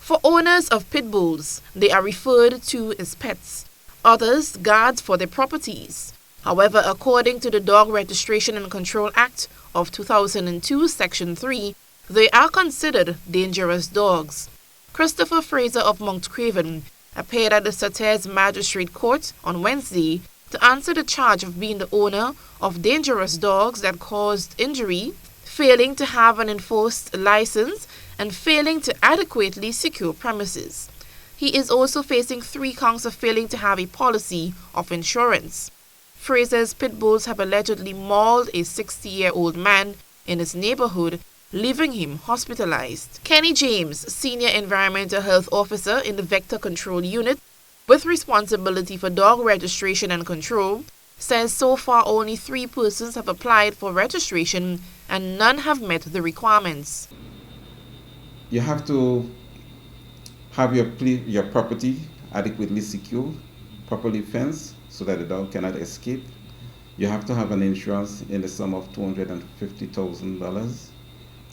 For owners of pit bulls, they are referred to as pets, others guards for their properties. However, according to the Dog Registration and Control Act of 2002, Section 3, they are considered dangerous dogs. Christopher Fraser of Mount Craven appeared at the Sauters Magistrate Court on Wednesday to answer the charge of being the owner of dangerous dogs that caused injury, failing to have an enforced license, and failing to adequately secure premises. He is also facing 3 counts of failing to have a policy of insurance. Fraser's pit bulls have allegedly mauled a 60-year-old man in his neighborhood, leaving him hospitalized. Kenny James, Senior Environmental Health Officer in the Vector Control Unit with responsibility for dog registration and control, says so far only 3 persons have applied for registration and none have met the requirements. You have to have your property adequately secured, properly fenced so that the dog cannot escape. You have to have an insurance in the sum of $250,000.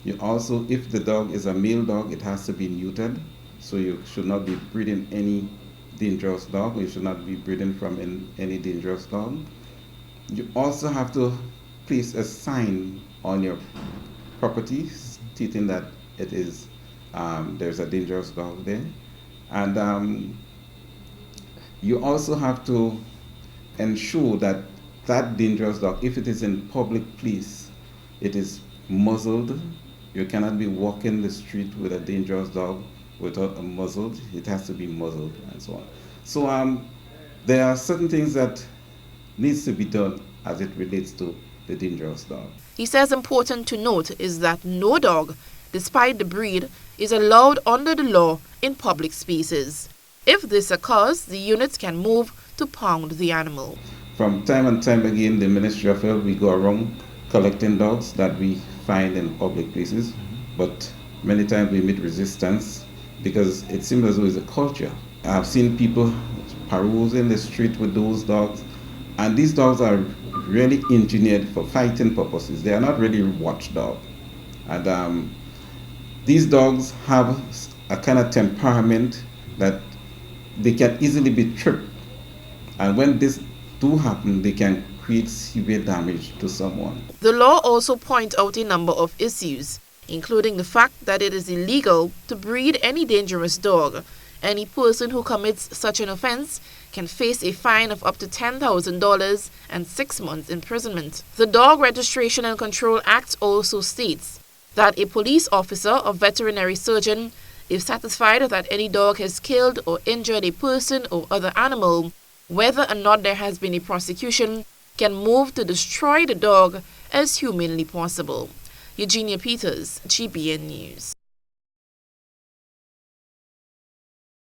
You also, if the dog is a male dog, it has to be neutered. So you should not be breeding any dangerous dog. You should not be breeding from any dangerous dog. You also have to place a sign on your property stating that it is there's a dangerous dog there. And you also have to ensure that that dangerous dog, if it is in public place, it is muzzled. You cannot be walking the street with a dangerous dog without a muzzled. It has to be muzzled and so on. So there are certain things that needs to be done as it relates to the dangerous dog. He says important to note is that no dog, despite the breed, is allowed under the law in public spaces. If this occurs, the units can move to pound the animal. From time and time again, the Ministry of Health, we go around collecting dogs that we find in public places, but many times we meet resistance because it seems as though it's a culture. I've seen people perusing the street with those dogs, and these dogs are really engineered for fighting purposes. They are not really watchdog. And these dogs have a kind of temperament that they can easily be tripped. And when this do happen, they can create severe damage to someone. The law also points out a number of issues, including the fact that it is illegal to breed any dangerous dog. Any person who commits such an offense can face a fine of up to $10,000 and 6 months imprisonment. The Dog Registration and Control Act also states that a police officer or veterinary surgeon, if satisfied that any dog has killed or injured a person or other animal, whether or not there has been a prosecution, can move to destroy the dog as humanly possible. Eugenia Peters, GBN News.